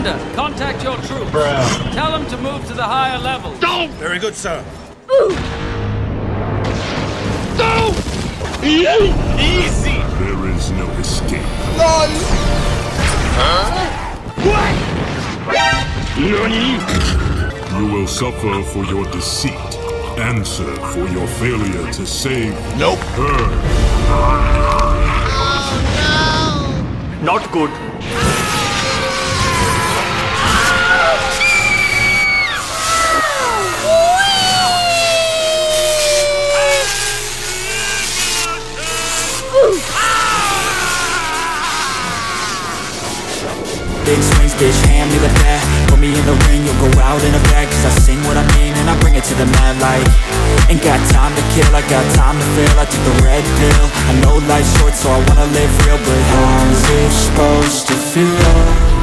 Commander, contact your troops. Tell them to move to the higher levels. Very good, sir. Easy! There is no escape. NANI?! You will suffer for your deceit. Answer for your failure to save her. Not good. Big swings, bitch, hand me the bat. Put me in the ring, you'll go out in a bag. Cause I sing what I mean and I bring it to the mad light. Ain't got time to kill, I got time to feel. I took the red pill, I know life's short so I wanna live real. But how's it supposed to feel?